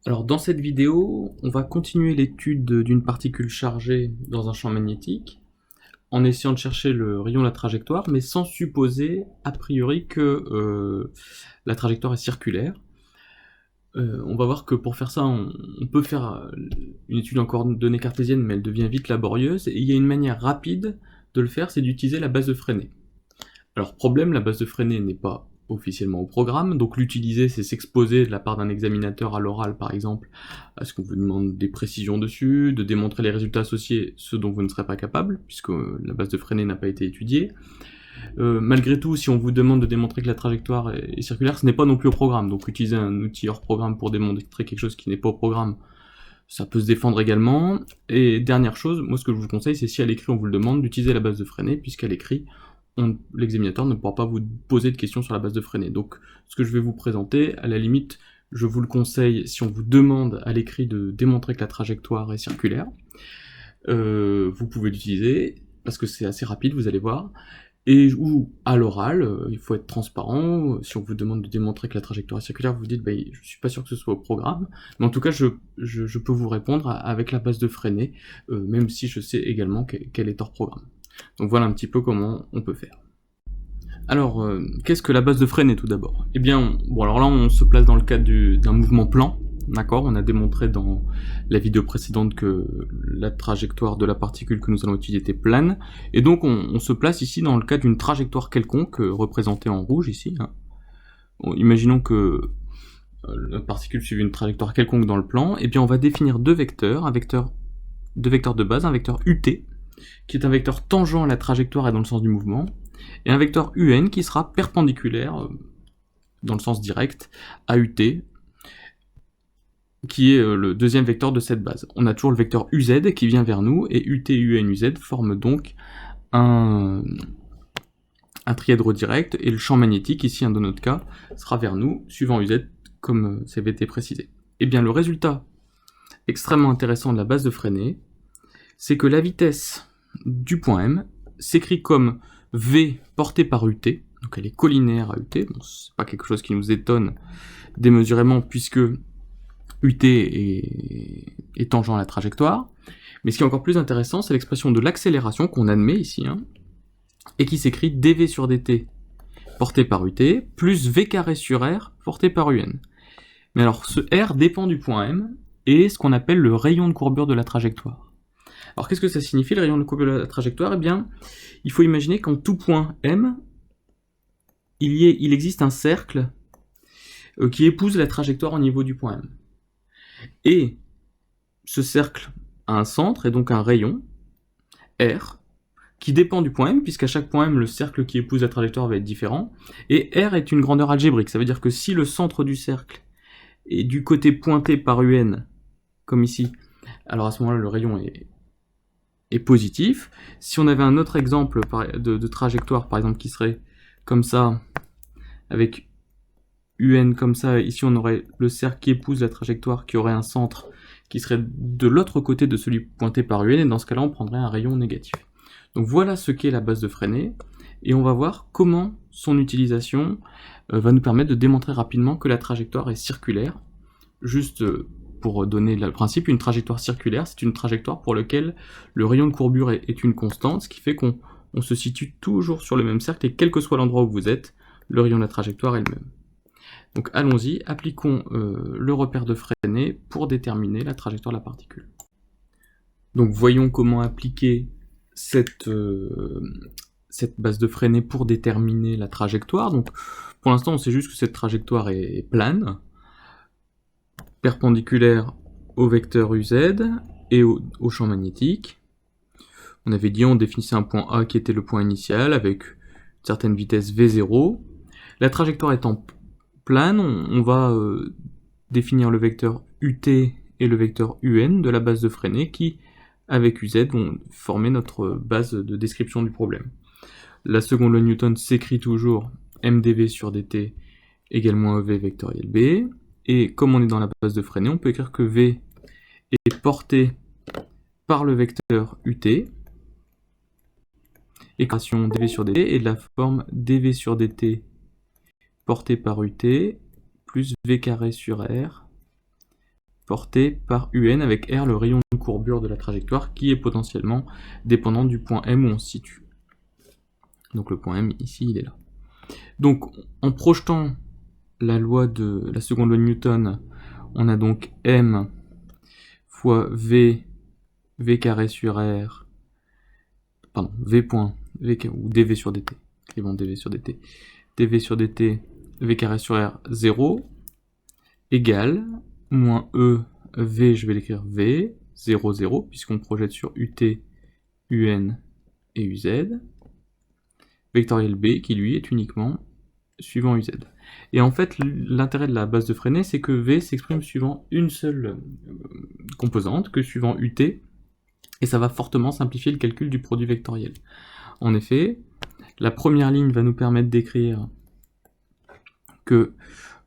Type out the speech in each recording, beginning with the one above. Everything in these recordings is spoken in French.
Alors dans cette vidéo, on va continuer l'étude d'une particule chargée dans un champ magnétique, en essayant de chercher le rayon de la trajectoire, mais sans supposer a priori que la trajectoire est circulaire. On va voir que pour faire ça, on peut faire une étude en coordonnées cartésiennes, mais elle devient vite laborieuse, et il y a une manière rapide de le faire, c'est d'utiliser la base de Fresnel. Alors problème, la base de Fresnel n'est pas officiellement au programme, donc l'utiliser c'est s'exposer de la part d'un examinateur à l'oral par exemple, à ce qu'on vous demande des précisions dessus, de démontrer les résultats associés, ceux dont vous ne serez pas capable, puisque la base de Fresnel n'a pas été étudiée. Malgré tout, si on vous demande de démontrer que la trajectoire est circulaire, ce n'est pas non plus au programme, donc utiliser un outil hors programme pour démontrer quelque chose qui n'est pas au programme, ça peut se défendre également. Et dernière chose, moi ce que je vous conseille, c'est si à l'écrit on vous le demande, d'utiliser la base de Fresnel, puisqu'à l'écrit, l'examinateur ne pourra pas vous poser de questions sur la base de Fresnel. Donc ce que je vais vous présenter, à la limite, je vous le conseille si on vous demande à l'écrit de démontrer que la trajectoire est circulaire. Vous pouvez l'utiliser, parce que c'est assez rapide, vous allez voir. Ou à l'oral, il faut être transparent, si on vous demande de démontrer que la trajectoire est circulaire, vous dites je suis pas sûr que ce soit au programme, mais en tout cas je peux vous répondre avec la base de Fresnel, même si je sais également qu'elle est hors programme. Donc voilà un petit peu comment on peut faire. Alors, qu'est-ce que la base de Fresnel tout d'abord? Eh bien, bon alors là on se place dans le cadre d'un mouvement plan, d'accord? On a démontré dans la vidéo précédente que la trajectoire de la particule que nous allons étudier était plane, et donc on se place ici dans le cadre d'une trajectoire quelconque, représentée en rouge ici. Hein. Bon, imaginons que la particule suive une trajectoire quelconque dans le plan, et bien on va définir deux vecteurs de base, un vecteur UT, qui est un vecteur tangent à la trajectoire et dans le sens du mouvement, et un vecteur UN qui sera perpendiculaire, dans le sens direct, à UT, qui est le deuxième vecteur de cette base. On a toujours le vecteur UZ qui vient vers nous, et UT, UN, UZ forment donc un trièdre direct, et le champ magnétique, ici dans notre cas, sera vers nous, suivant UZ, comme ça avait été précisé. Et bien le résultat extrêmement intéressant de la base de Fresnel, c'est que la vitesse du point M s'écrit comme V portée par UT, donc elle est collinaire à UT, bon, c'est pas quelque chose qui nous étonne démesurément puisque UT est tangent à la trajectoire, mais ce qui est encore plus intéressant, c'est l'expression de l'accélération qu'on admet ici, hein, et qui s'écrit dV sur dt porté par UT, plus V carré sur R porté par UN. Mais alors ce R dépend du point M, et est ce qu'on appelle le rayon de courbure de la trajectoire. Alors qu'est-ce que ça signifie le rayon de courbure de la trajectoire? Eh bien, il faut imaginer qu'en tout point M, il existe un cercle qui épouse la trajectoire au niveau du point M. Et ce cercle a un centre, et donc un rayon, R, qui dépend du point M, puisqu'à chaque point M, le cercle qui épouse la trajectoire va être différent, et R est une grandeur algébrique, ça veut dire que si le centre du cercle est du côté pointé par UN, comme ici, alors à ce moment-là, le rayon est positif. Si on avait un autre exemple de trajectoire, par exemple, qui serait comme ça, avec UN comme ça, ici on aurait le cercle qui épouse la trajectoire, qui aurait un centre qui serait de l'autre côté de celui pointé par UN, et dans ce cas-là, on prendrait un rayon négatif. Donc voilà ce qu'est la base de Fresnel, et on va voir comment son utilisation va nous permettre de démontrer rapidement que la trajectoire est circulaire. Juste pour donner le principe, une trajectoire circulaire, c'est une trajectoire pour laquelle le rayon de courbure est une constante, ce qui fait qu'on se situe toujours sur le même cercle, et quel que soit l'endroit où vous êtes, le rayon de la trajectoire est le même. Donc allons-y, appliquons le repère de Fresnel pour déterminer la trajectoire de la particule. Donc voyons comment appliquer cette base de Fresnel pour déterminer la trajectoire. Donc pour l'instant on sait juste que cette trajectoire est plane, perpendiculaire au vecteur UZ et au champ magnétique. On avait dit on définissait un point A qui était le point initial avec une certaine vitesse V0. La trajectoire étant plane, on va définir le vecteur UT et le vecteur UN de la base de Fresnel qui, avec UZ, vont former notre base de description du problème. La seconde loi de Newton s'écrit toujours mdv sur dt égale moins EV vectoriel B. Et comme on est dans la base de Fresnel, on peut écrire que V est porté par le vecteur UT, équation dv sur dt, et de la forme dv sur dt porté par UT, plus V carré sur R, porté par UN avec R le rayon de courbure de la trajectoire qui est potentiellement dépendant du point M où on se situe. Donc le point M ici il est là. Donc en projetant la loi de la seconde loi de Newton, on a donc M fois V carré sur R, pardon, V point, ou dV sur dt, écrivons dV sur dt, dV sur dt, V carré sur R, 0, égale, moins E, V, je vais l'écrire V, 0, 0, puisqu'on projette sur UT, UN et UZ, vectoriel B, qui lui est uniquement suivant UZ. Et en fait, l'intérêt de la base de Freinet, c'est que V s'exprime suivant une seule composante, que suivant UT, et ça va fortement simplifier le calcul du produit vectoriel. En effet, la première ligne va nous permettre d'écrire que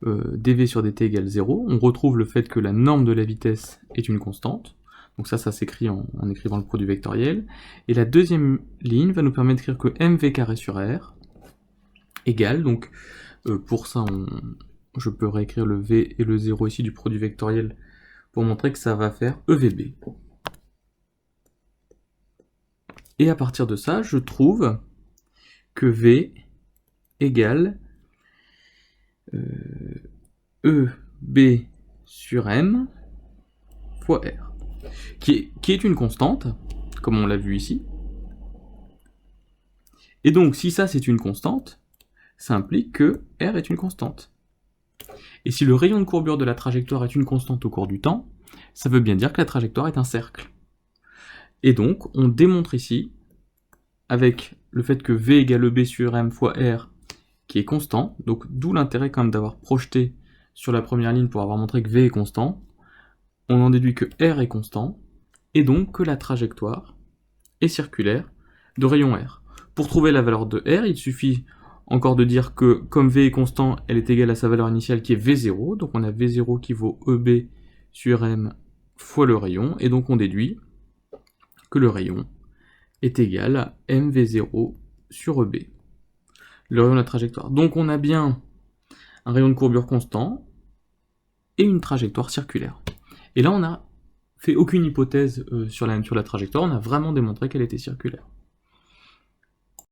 dv sur dt égale 0. On retrouve le fait que la norme de la vitesse est une constante. Donc ça s'écrit en écrivant le produit vectoriel. Et la deuxième ligne va nous permettre d'écrire que mv carré sur r égale, donc pour ça je peux réécrire le v et le 0 ici du produit vectoriel pour montrer que ça va faire evb. Et à partir de ça, je trouve que v égale EB sur M fois R, qui est une constante, comme on l'a vu ici. Et donc, si ça c'est une constante, ça implique que R est une constante. Et si le rayon de courbure de la trajectoire est une constante au cours du temps, ça veut bien dire que la trajectoire est un cercle. Et donc, on démontre ici, avec le fait que V égale EB sur M fois R, qui est constant, donc d'où l'intérêt quand même d'avoir projeté sur la première ligne pour avoir montré que V est constant, on en déduit que R est constant, et donc que la trajectoire est circulaire de rayon R. Pour trouver la valeur de R, il suffit encore de dire que comme V est constant, elle est égale à sa valeur initiale qui est V0, donc on a V0 qui vaut EB sur M fois le rayon, et donc on déduit que le rayon est égal à MV0 sur EB, le rayon de la trajectoire. Donc on a bien un rayon de courbure constant et une trajectoire circulaire. Et là on n'a fait aucune hypothèse sur la trajectoire, on a vraiment démontré qu'elle était circulaire.